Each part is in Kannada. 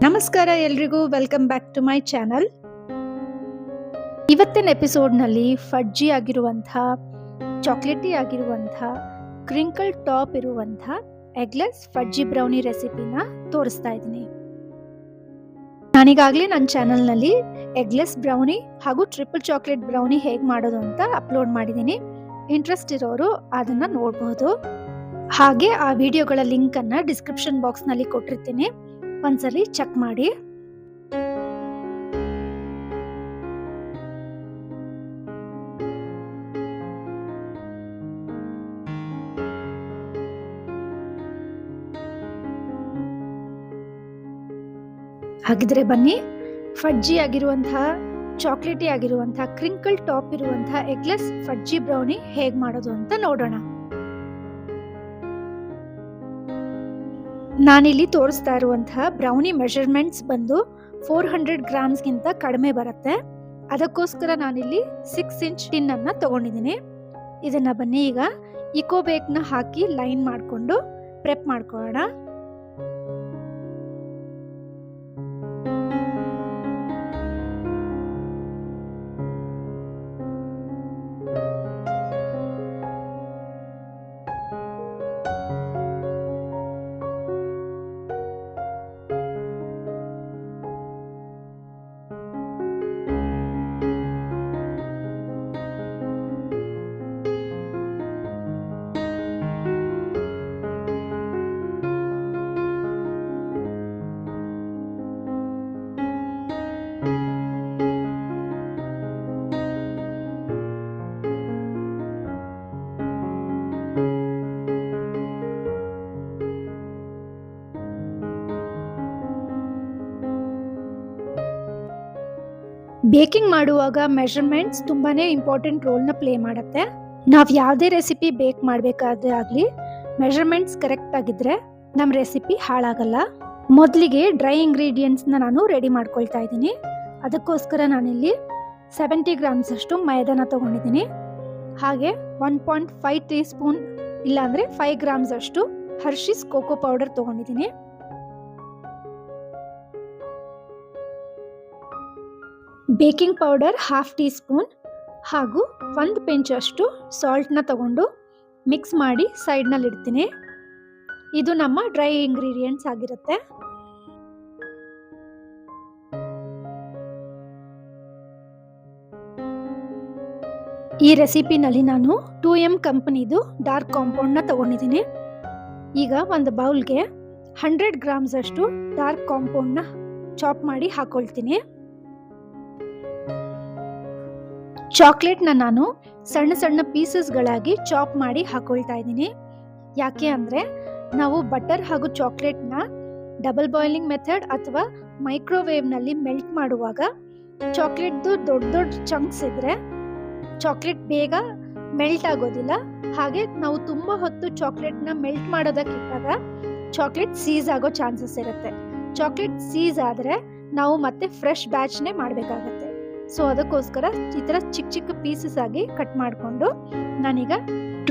ನಮಸ್ಕಾರ ಎಲ್ರಿಗೂ, welcome back to my channel. ಇವತ್ತಿನ ಎಪಿಸೋಡ್ನಲ್ಲಿ ಫಡ್ಜಿ ಆಗಿರುವಂಥ, ಚಾಕ್ಲೇಟಿ ಆಗಿರುವಂಥ, ಕ್ರಿಂಕಲ್ ಟಾಪ್ ಇರುವಂಥ ಎಗ್ಲೆಸ್ ಫಡ್ಜಿ ಬ್ರೌನಿ ರೆಸಿಪಿನ ತೋರಿಸ್ತಾ ಇದ್ದೀನಿ. ನಾನೀಗಾಗಲೇ ನನ್ನ ಚಾನಲ್ನಲ್ಲಿ ಎಗ್ಲೆಸ್ ಬ್ರೌನಿ ಹಾಗೂ ಟ್ರಿಪಲ್ ಚಾಕ್ಲೇಟ್ ಬ್ರೌನಿ ಹೇಗೆ ಮಾಡೋದು ಅಂತ ಅಪ್ಲೋಡ್ ಮಾಡಿದ್ದೀನಿ. ಇಂಟ್ರೆಸ್ಟ್ ಇರೋರು ಅದನ್ನು ನೋಡಬಹುದು. ಹಾಗೆ ಆ ವಿಡಿಯೋಗಳ ಲಿಂಕನ್ನು ಡಿಸ್ಕ್ರಿಪ್ಷನ್ ಬಾಕ್ಸ್ನಲ್ಲಿ ಕೊಟ್ಟಿರ್ತೀನಿ, ಒಂದ್ಸಲಿ ಚೆಕ್ ಮಾಡಿ. ಹಾಗಿದ್ರೆ ಬನ್ನಿ, ಫಡ್ಜಿ ಆಗಿರುವಂತಹ, ಚಾಕ್ಲೇಟಿ ಆಗಿರುವಂತಹ, ಕ್ರಿಂಕಲ್ ಟಾಪ್ ಇರುವಂತಹ ಎಗ್ಲೆಸ್ ಫಡ್ಜಿ ಬ್ರೌನಿ ಹೇಗೆ ಮಾಡೋದು ಅಂತ ನೋಡೋಣ. ನಾನಿಲ್ಲಿ ತೋರಿಸ್ತಾ ಇರುವಂತಹ ಬ್ರೌನಿ ಮೆಷರ್ಮೆಂಟ್ಸ್ ಬಂದು 400 ಗ್ರಾಮ್ಸ್ಗಿಂತ ಕಡಿಮೆ ಬರುತ್ತೆ. ಅದಕ್ಕೋಸ್ಕರ ನಾನಿಲ್ಲಿ 6 ಇಂಚ್ ಟಿನ್ ಅನ್ನ ತಗೊಂಡಿದ್ದೀನಿ. ಇದನ್ನ ಬನ್ನಿ ಈಗ ಇಕೋ ಬೇಕ್ನ ಹಾಕಿ ಲೈನ್ ಮಾಡಿಕೊಂಡು ಪ್ರೆಪ್ ಮಾಡ್ಕೊಳ್ಳೋಣ. ಬೇಕಿಂಗ್ ಮಾಡುವಾಗ ಮೆಷರ್ಮೆಂಟ್ಸ್ ತುಂಬಾನೇ ಇಂಪಾರ್ಟೆಂಟ್ ರೋಲ್ನ ಪ್ಲೇ ಮಾಡುತ್ತೆ. ನಾವು ಯಾವುದೇ ರೆಸಿಪಿ ಬೇಕ್ ಮಾಡಬೇಕಾದ್ರೆ ಆಗಲಿ, ಮೆಷರ್ಮೆಂಟ್ಸ್ ಕರೆಕ್ಟ್ ಆಗಿದ್ರೆ ನಮ್ಮ ರೆಸಿಪಿ ಹಾಳಾಗಲ್ಲ. ಮೊದಲಿಗೆ ಡ್ರೈ ಇಂಗ್ರೀಡಿಯೆಂಟ್ಸ್ನ ನಾನು ರೆಡಿ ಮಾಡ್ಕೊಳ್ತಾ ಇದ್ದೀನಿ. ಅದಕ್ಕೋಸ್ಕರ ನಾನಿಲ್ಲಿ 70 ಗ್ರಾಮ್ಸ್ ಅಷ್ಟು ಮೈದಾನ ತಗೊಂಡಿದ್ದೀನಿ. ಹಾಗೆ 1.5 ಟೀ ಸ್ಪೂನ್ ಇಲ್ಲಾಂದರೆ 5 ಗ್ರಾಮ್ಸ್ ಅಷ್ಟು ಹರ್ಷೀಸ್ ಕೋಕೋ ಪೌಡರ್ ತಗೊಂಡಿದ್ದೀನಿ. ಬೇಕಿಂಗ್ ಪೌಡರ್ 1/2 ಟೀ ಸ್ಪೂನ್ ಹಾಗೂ 1 ಪಿಂಚ್ ಅಷ್ಟು ಸಾಲ್ಟ್ನ ತಗೊಂಡು ಮಿಕ್ಸ್ ಮಾಡಿ ಸೈಡ್ನಲ್ಲಿ ಇಡ್ತೀನಿ. ಇದು ನಮ್ಮ ಡ್ರೈ ಇಂಗ್ರೀಡಿಯೆಂಟ್ಸ್ ಆಗಿರುತ್ತೆ. ಈ ರೆಸಿಪಿನಲ್ಲಿ ನಾನು 2M ಕಂಪನಿದು ಡಾರ್ಕ್ ಕಾಂಪೌಂಡ್ನ ತಗೊಂಡಿದ್ದೀನಿ. ಈಗ ಒಂದು ಬೌಲ್ಗೆ 100 ಗ್ರಾಮ್ಸ್ ಅಷ್ಟು ಡಾರ್ಕ್ ಕಾಂಪೌಂಡ್ನ ಚಾಪ್ ಮಾಡಿ ಹಾಕೊಳ್ತೀನಿ. ಚಾಕ್ಲೇಟ್ನ ನಾನು ಸಣ್ಣ ಸಣ್ಣ ಪೀಸಸ್ಗಳಾಗಿ ಚಾಪ್ ಮಾಡಿ ಹಾಕೊಳ್ತಾ ಇದ್ದೀನಿ. ಯಾಕೆ ಅಂದರೆ ನಾವು ಬಟರ್ ಹಾಗೂ ಚಾಕ್ಲೇಟ್ನ ಡಬಲ್ ಬಾಯ್ಲಿಂಗ್ ಮೆಥಡ್ ಅಥವಾ ಮೈಕ್ರೋವೇವ್ನಲ್ಲಿ ಮೆಲ್ಟ್ ಮಾಡುವಾಗ ಚಾಕ್ಲೇಟ್ದು ದೊಡ್ಡ ದೊಡ್ಡ ಚಂಕ್ಸ್ ಇದ್ದರೆ ಚಾಕ್ಲೇಟ್ ಬೇಗ ಮೆಲ್ಟ್ ಆಗೋದಿಲ್ಲ. ಹಾಗೆ ನಾವು ತುಂಬ ಹೊತ್ತು ಚಾಕ್ಲೇಟ್ನ ಮೆಲ್ಟ್ ಮಾಡೋದಕ್ಕಿಟ್ಟಾಗ ಚಾಕ್ಲೇಟ್ ಸೀಸ್ ಆಗೋ ಚಾನ್ಸಸ್ ಇರುತ್ತೆ. ಚಾಕ್ಲೇಟ್ ಸೀಸ್ ಆದರೆ ನಾವು ಮತ್ತೆ ಫ್ರೆಶ್ ಬ್ಯಾಚ್ನೇ ಮಾಡಬೇಕಾಗತ್ತೆ. ಸೊ ಅದಕ್ಕೋಸ್ಕರ ಈ ಥರ ಚಿಕ್ಕ ಚಿಕ್ಕ ಪೀಸಸ್ ಆಗಿ ಕಟ್ ಮಾಡಿಕೊಂಡು ನಾನೀಗ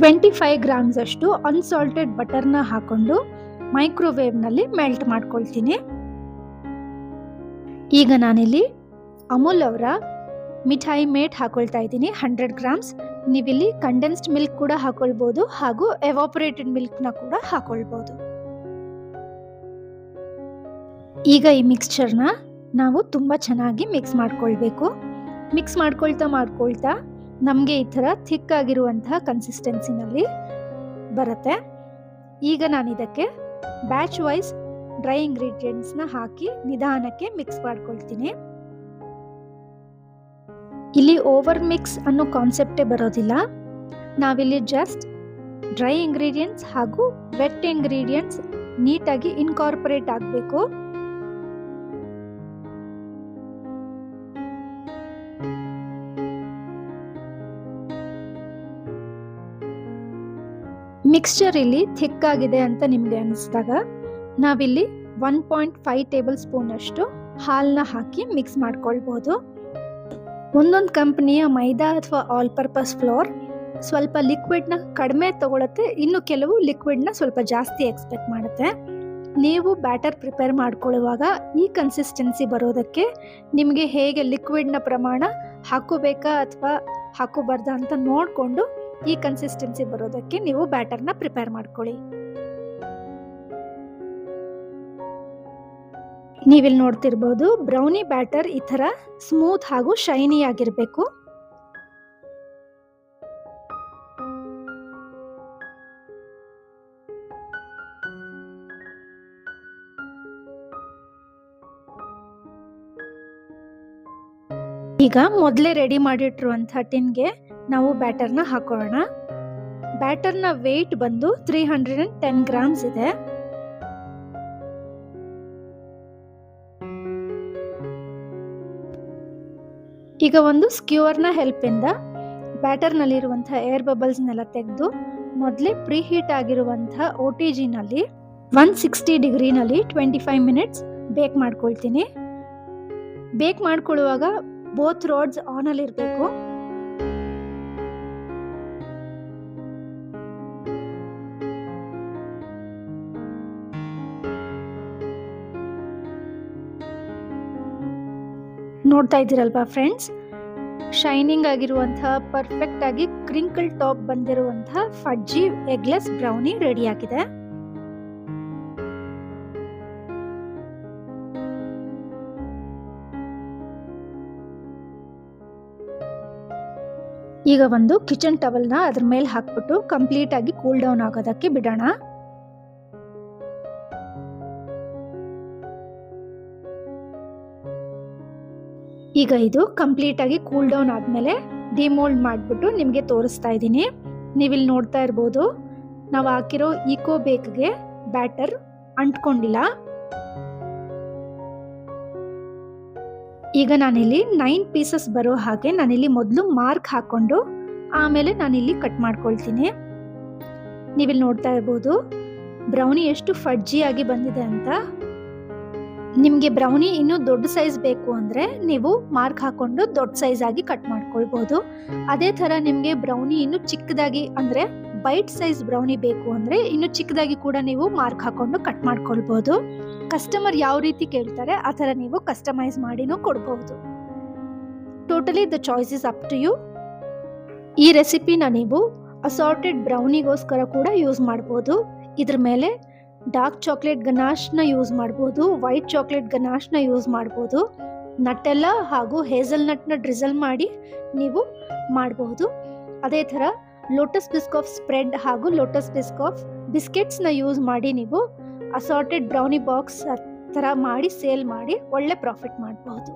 25 ಗ್ರಾಮ್ಸ್ ಅಷ್ಟು ಅನ್ಸಾಲ್ಟೆಡ್ ಬಟರ್ನ ಹಾಕೊಂಡು ಮೈಕ್ರೋವೇವ್ನಲ್ಲಿ ಮೆಲ್ಟ್ ಮಾಡ್ಕೊಳ್ತೀನಿ. ಈಗ ನಾನಿಲ್ಲಿ ಅಮೂಲ್ ಅವರ ಮಿಠಾಯಿ ಮೇಟ್ ಹಾಕೊಳ್ತಾ ಇದ್ದೀನಿ 100 ಗ್ರಾಮ್ಸ್. ನೀವಿಲ್ಲಿ ಕಂಡೆನ್ಸ್ಡ್ ಮಿಲ್ಕ್ ಕೂಡ ಹಾಕೊಳ್ಬೋದು ಹಾಗೂ ಎವಾಪರೇಟೆಡ್ ಮಿಲ್ಕ್ನ ಕೂಡ ಹಾಕೊಳ್ಬೋದು. ಈಗ ಈ ಮಿಕ್ಸ್ಚರ್ನ ನಾವು ತುಂಬ ಚೆನ್ನಾಗಿ ಮಿಕ್ಸ್ ಮಾಡ್ಕೊಳ್ಬೇಕು. ಮಿಕ್ಸ್ ಮಾಡ್ಕೊಳ್ತಾ ನಮಗೆ ಈ ಥರ ಥಿಕ್ ಆಗಿರುವಂತಹ ಕನ್ಸಿಸ್ಟೆನ್ಸಿನಲ್ಲಿ ಬರುತ್ತೆ. ಈಗ ನಾನು ಇದಕ್ಕೆ ಬ್ಯಾಚ್ ವೈಸ್ ಡ್ರೈ ಇಂಗ್ರೀಡಿಯೆಂಟ್ಸ್ನ ಹಾಕಿ ನಿಧಾನಕ್ಕೆ ಮಿಕ್ಸ್ ಮಾಡ್ಕೊಳ್ತೀನಿ. ಇಲ್ಲಿ ಓವರ್ ಮಿಕ್ಸ್ ಅನ್ನೋ ಕಾನ್ಸೆಪ್ಟೇ ಬರೋದಿಲ್ಲ. ನಾವಿಲ್ಲಿ ಜಸ್ಟ್ ಡ್ರೈ ಇಂಗ್ರೀಡಿಯೆಂಟ್ಸ್ ಹಾಗೂ ವೆಟ್ ಇಂಗ್ರೀಡಿಯೆಂಟ್ಸ್ ನೀಟಾಗಿ ಇನ್ಕಾರ್ಪೊರೇಟ್ ಆಗಬೇಕು. ಮಿಕ್ಸ್ಚರ್ ಇಲ್ಲಿ ಥಿಕ್ ಆಗಿದೆ ಅಂತ ನಿಮಗೆ ಅನಿಸಿದಾಗ ನಾವಿಲ್ಲಿ 1.5 ಟೇಬಲ್ ಸ್ಪೂನ್ ಅಷ್ಟು ಹಾಲನ್ನ ಹಾಕಿ ಮಿಕ್ಸ್ ಮಾಡ್ಕೊಳ್ಬೋದು. ಒಂದೊಂದು ಕಂಪನಿಯ ಮೈದಾ ಅಥವಾ ಆಲ್ ಪರ್ಪಸ್ ಫ್ಲೋರ್ ಸ್ವಲ್ಪ ಲಿಕ್ವಿಡ್ನ ಕಡಿಮೆ ತಗೊಳುತ್ತೆ, ಇನ್ನು ಕೆಲವು ಲಿಕ್ವಿಡ್ನ ಸ್ವಲ್ಪ ಜಾಸ್ತಿ ಎಕ್ಸ್ಪೆಕ್ಟ್ ಮಾಡುತ್ತೆ. ನೀವು ಬ್ಯಾಟರ್ ಪ್ರಿಪೇರ್ ಮಾಡ್ಕೊಳ್ಳುವಾಗ ಈ ಕನ್ಸಿಸ್ಟೆನ್ಸಿ ಬರೋದಕ್ಕೆ ನಿಮಗೆ ಹೇಗೆ ಲಿಕ್ವಿಡ್ನ ಪ್ರಮಾಣ ಹಾಕೋಬೇಕಾ ಅಥವಾ ಹಾಕೋಬಾರ್ದಾ ಅಂತ ನೋಡಿಕೊಂಡು ಈ ಕನ್ಸಿಸ್ಟೆನ್ಸಿ ಬರೋದಕ್ಕೆ ನೀವು ಬ್ಯಾಟರ್ನ ಪ್ರಿಪೇರ್ ಮಾಡ್ಕೊಳ್ಳಿ. ನೀವಿಲ್ಲಿ ನೋಡ್ತಿರ್ಬೋದು ಬ್ರೌನಿ ಬ್ಯಾಟರ್ ಈ ಥರ ಸ್ಮೂತ್ ಹಾಗೂ ಶೈನಿ ಆಗಿರಬೇಕು. ಈಗ ಮೊದಲೇ ರೆಡಿ ಮಾಡಿಟ್ಟಿರುವಂಥ ಟಿನ್ಗೆ ನಾವು ಬ್ಯಾಟರ್ನ ಹಾಕೋಣ. ಬ್ಯಾಟರ್ನ ವೇಟ್ ಬಂದು 310 ಗ್ರಾಮ್ಸ್ ಇದೆ. ಈಗ ಒಂದು ಸ್ಕ್ಯೂವರ್ನ ಹೆಲ್ಪಿಂದ ಬ್ಯಾಟರ್ನಲ್ಲಿರುವಂಥ ಏರ್ ಬಬಲ್ಸ್ನೆಲ್ಲ ತೆಗೆದು ಮೊದಲೇ ಪ್ರೀ ಹೀಟ್ ಆಗಿರುವಂಥ OTGನಲ್ಲಿ 160 ಡಿಗ್ರಿನಲ್ಲಿ 25 ಮಿನಿಟ್ಸ್ ಬೇಕ್ ಮಾಡ್ಕೊಳ್ತೀನಿ. ಬೇಕ್ ಮಾಡ್ಕೊಳ್ಳುವಾಗ ಬೋತ್ ರೋಡ್ಸ್ ಆನಲ್ಲಿ ಇರಬೇಕು. ನೋಡ್ತಾ ಇದ್ದೀರಲ್ವಾ ಫ್ರೆಂಡ್ಸ್, ಶೈನಿಂಗ್ ಆಗಿರುವಂತಹ ಪರ್ಫೆಕ್ಟ್ ಆಗಿ ಕ್ರಿಂಕಲ್ ಟಾಪ್ ಬಂದಿರುವಂತಹ ಫಡ್ಜಿ ಎಗ್ಲೆಸ್ ಬ್ರೌನಿ ರೆಡಿ ಆಗಿದೆ. ಈಗ ಒಂದು ಕಿಚನ್ ಟವಲ್ನ ಅದ್ರ ಮೇಲೆ ಹಾಕ್ಬಿಟ್ಟು ಕಂಪ್ಲೀಟ್ ಆಗಿ ಕೂಲ್ ಡೌನ್ ಆಗೋದಕ್ಕೆ ಬಿಡೋಣ. ಈಗ ಇದು ಕಂಪ್ಲೀಟ್ ಆಗಿ ಕೂಲ್ ಡೌನ್ ಆದ್ಮೇಲೆ ಡಿಮೋಲ್ಡ್ ಮಾಡಿಬಿಟ್ಟು ನಿಮಗೆ ತೋರಿಸ್ತಾ ಇದ್ದೀನಿ. ನೀವಿಲ್ಲಿ ನೋಡ್ತಾ ಇರ್ಬೋದು ನಾವು ಹಾಕಿರೋ ಈಕೋ ಬೇಕ್ಗೆ ಬ್ಯಾಟರ್ ಅಂಟ್ಕೊಂಡಿಲ್ಲ. ಈಗ ನಾನಿಲ್ಲಿ 9 ಪೀಸಸ್ ಬರೋ ಹಾಗೆ ನಾನಿಲ್ಲಿ ಮೊದಲು ಮಾರ್ಕ್ ಹಾಕೊಂಡು ಆಮೇಲೆ ನಾನಿಲ್ಲಿ ಕಟ್ ಮಾಡ್ಕೊಳ್ತೀನಿ. ನೀವಿಲ್ಲಿ ನೋಡ್ತಾ ಇರ್ಬೋದು ಬ್ರೌನಿ ಎಷ್ಟು ಫಡ್ಜಿ ಆಗಿ ಬಂದಿದೆ ಅಂತ. ನಿಮಗೆ ಬ್ರೌನಿ ಇನ್ನೂ ದೊಡ್ಡ ಸೈಜ್ ಬೇಕು ಅಂದರೆ ನೀವು ಮಾರ್ಕ್ ಹಾಕೊಂಡು ದೊಡ್ಡ ಸೈಜ್ ಆಗಿ ಕಟ್ ಮಾಡ್ಕೊಳ್ಬೋದು. ಅದೇ ಥರ ನಿಮಗೆ ಬ್ರೌನಿ ಇನ್ನೂ ಚಿಕ್ಕದಾಗಿ ಅಂದರೆ ಬೈಟ್ ಸೈಜ್ ಬ್ರೌನಿ ಬೇಕು ಅಂದರೆ ಇನ್ನೂ ಚಿಕ್ಕದಾಗಿ ಕೂಡ ನೀವು ಮಾರ್ಕ್ ಹಾಕೊಂಡು ಕಟ್ ಮಾಡ್ಕೊಳ್ಬೋದು. ಕಸ್ಟಮರ್ ಯಾವ ರೀತಿ ಕೇಳ್ತಾರೆ ಆ ಥರ ನೀವು ಕಸ್ಟಮೈಸ್ ಮಾಡಿನೂ ಕೊಡ್ಬೋದು. Totally the choice is up to you. ಈ ರೆಸಿಪಿನ ನೀವು ಅಸಾರ್ಟೆಡ್ ಬ್ರೌನಿಗೋಸ್ಕರ ಕೂಡ ಯೂಸ್ ಮಾಡ್ಬೋದು. ಇದ್ರ ಮೇಲೆ ಡಾರ್ಕ್ ಚಾಕ್ಲೇಟ್ ಗನಾಶ್ನ ಯೂಸ್ ಮಾಡ್ಬೋದು, ವೈಟ್ ಚಾಕ್ಲೇಟ್ ಗನಾಶ್ನ ಯೂಸ್ ಮಾಡ್ಬೋದು, ನಟ್ಟೆಲ್ಲ ಹಾಗೂ ಹೇಸಲ್ನಟ್ನ ಡ್ರಿಸಲ್ ಮಾಡಿ ನೀವು ಮಾಡಬಹುದು. ಅದೇ ಥರ ಲೋಟಸ್ ಬಿಸ್ಕಾಫ್ ಸ್ಪ್ರೆಡ್ ಹಾಗೂ ಲೋಟಸ್ ಬಿಸ್ಕಾಫ್ ಬಿಸ್ಕೆಟ್ಸ್ನ ಯೂಸ್ ಮಾಡಿ ನೀವು ಅಸಾರ್ಟೆಡ್ ಬ್ರೌನಿ ಬಾಕ್ಸ್ ಥರ ಮಾಡಿ ಸೇಲ್ ಮಾಡಿ ಒಳ್ಳೆ ಪ್ರಾಫಿಟ್ ಮಾಡಬಹುದು.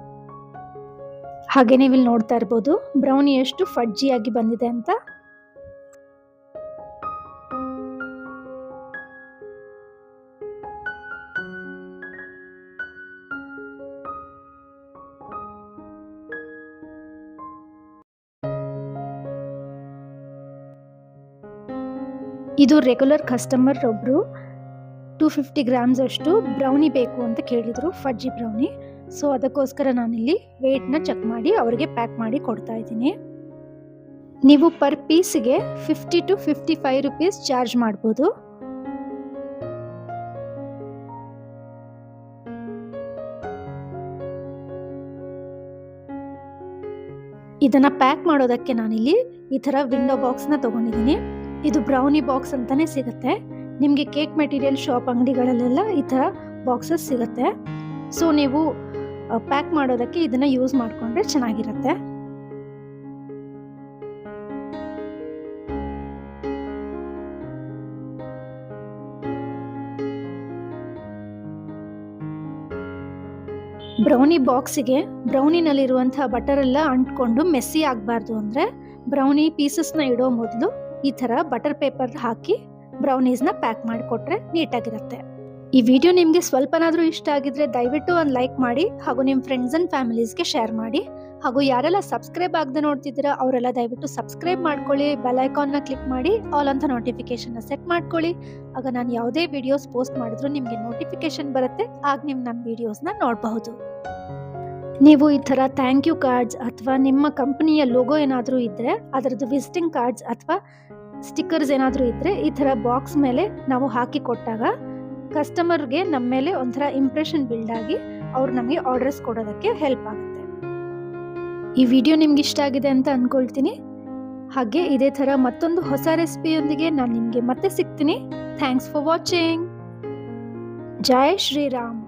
ಹಾಗೆ ನೀವು ಇಲ್ಲಿ ನೋಡ್ತಾ ಇರ್ಬೋದು ಬ್ರೌನಿ ಎಷ್ಟು ಫಡ್ಜಿಯಾಗಿ ಬಂದಿದೆ ಅಂತ. ಇದು ರೆಗ್ಯುಲರ್ ಕಸ್ಟಮರ್ ಒಬ್ಬರು 250 ಗ್ರಾಮ್ಸ್ ಅಷ್ಟು ಬ್ರೌನಿ ಬೇಕು ಅಂತ ಕೇಳಿದರು, ಫಡ್ಜಿ ಬ್ರೌನಿ. ಸೊ ಅದಕ್ಕೋಸ್ಕರ ನಾನಿಲ್ಲಿ ವೇಟ್ನ ಚೆಕ್ ಮಾಡಿ ಅವರಿಗೆ ಪ್ಯಾಕ್ ಮಾಡಿ ಕೊಡ್ತಾ ಇದ್ದೀನಿ. ನೀವು ಪರ್ ಪೀಸ್ಗೆ 50 to 55 ರುಪೀಸ್ ಚಾರ್ಜ್ ಮಾಡ್ಬೋದು. ಇದನ್ನ ಪ್ಯಾಕ್ ಮಾಡೋದಕ್ಕೆ ನಾನಿಲ್ಲಿ ಈ ಥರ ವಿಂಡೋ ಬಾಕ್ಸ್ನ ತೊಗೊಂಡಿದ್ದೀನಿ. ಇದು ಬ್ರೌನಿ ಬಾಕ್ಸ್ ಅಂತಾನೆ ಸಿಗುತ್ತೆ. ನಿಮಗೆ ಕೇಕ್ ಮೆಟೀರಿಯಲ್ ಶಾಪ್ ಅಂಗಡಿಗಳಲ್ಲೆಲ್ಲ ಈ ಥರ ಬಾಕ್ಸಸ್ ಸಿಗುತ್ತೆ. ಸೊ ನೀವು ಪ್ಯಾಕ್ ಮಾಡೋದಕ್ಕೆ ಇದನ್ನ ಯೂಸ್ ಮಾಡಿಕೊಂಡ್ರೆ ಚೆನ್ನಾಗಿರುತ್ತೆ. ಬ್ರೌನಿ ಬಾಕ್ಸಿಗೆ ಬ್ರೌನಿನಲ್ಲಿರುವಂತಹ ಬಟರ್ ಎಲ್ಲ ಅಂಟ್ಕೊಂಡು ಮೆಸ್ಸಿ ಆಗಬಾರ್ದು ಅಂದರೆ ಬ್ರೌನಿ ಪೀಸಸ್ನ ಇಡೋ ಮೊದಲು ಈ ಥರ ಬಟರ್ ಪೇಪರ್ ಹಾಕಿ ಬ್ರೌನೀಸ್ನ ಪ್ಯಾಕ್ ಮಾಡಿಕೊಟ್ರೆ ನೀಟಾಗಿರುತ್ತೆ. ಈ ವಿಡಿಯೋ ನಿಮಗೆ ಸ್ವಲ್ಪನಾದರೂ ಇಷ್ಟ ಆಗಿದ್ರೆ ದಯವಿಟ್ಟು ಒಂದು ಲೈಕ್ ಮಾಡಿ ಹಾಗೂ ನಿಮ್ಮ ಫ್ರೆಂಡ್ಸ್ ಆ್ಯಂಡ್ ಫ್ಯಾಮಿಲೀಸ್ಗೆ ಶೇರ್ ಮಾಡಿ. ಹಾಗೂ ಯಾರೆಲ್ಲ ಸಬ್ಸ್ಕ್ರೈಬ್ ಆಗದೆ ನೋಡ್ತಿದ್ದೀರಾ ಅವರೆಲ್ಲ ದಯವಿಟ್ಟು ಸಬ್ಸ್ಕ್ರೈಬ್ ಮಾಡ್ಕೊಳ್ಳಿ, ಬೆಲ್ ಐಕಾನ್ನ ಕ್ಲಿಕ್ ಮಾಡಿ ಆಲ್ ಅಂತ ನೋಟಿಫಿಕೇಶನ್ನ ಸೆಟ್ ಮಾಡ್ಕೊಳ್ಳಿ. ಆಗ ನಾನು ಯಾವುದೇ ವಿಡಿಯೋಸ್ ಪೋಸ್ಟ್ ಮಾಡಿದ್ರು ನಿಮಗೆ ನೋಟಿಫಿಕೇಶನ್ ಬರುತ್ತೆ, ಆಗ ನೀವು ನನ್ನ ವಿಡಿಯೋಸ್ನ ನೋಡಬಹುದು. ನೀವು ಈ ಥರ ಥ್ಯಾಂಕ್ ಯು ಕಾರ್ಡ್ಸ್ ಅಥವಾ ನಿಮ್ಮ ಕಂಪನಿಯ ಲೋಗೋ ಏನಾದರೂ ಇದ್ದರೆ ಅದರದ್ದು ವಿಸಿಟಿಂಗ್ ಕಾರ್ಡ್ಸ್ ಅಥವಾ ಸ್ಟಿಕ್ಕರ್ಸ್ ಏನಾದರೂ ಇದ್ದರೆ ಈ ಥರ ಬಾಕ್ಸ್ ಮೇಲೆ ನಾವು ಹಾಕಿ ಕೊಟ್ಟಾಗ ಕಸ್ಟಮರ್ಗೆ ನಮ್ಮ ಮೇಲೆ ಒಂಥರ ಇಂಪ್ರೆಷನ್ ಬಿಲ್ಡ್ ಆಗಿ ಅವ್ರು ನಮಗೆ ಆರ್ಡರ್ಸ್ ಕೊಡೋದಕ್ಕೆ ಹೆಲ್ಪ್ ಆಗುತ್ತೆ. ಈ ವಿಡಿಯೋ ನಿಮ್ಗೆ ಇಷ್ಟ ಆಗಿದೆ ಅಂತ ಅಂದ್ಕೊಳ್ತೀನಿ. ಹಾಗೆ ಇದೇ ಥರ ಮತ್ತೊಂದು ಹೊಸ ರೆಸಿಪಿಯೊಂದಿಗೆ ನಾನು ನಿಮಗೆ ಮತ್ತೆ ಸಿಗ್ತೀನಿ. Thanks for watching. ಜೈ ಶ್ರೀರಾಮ್.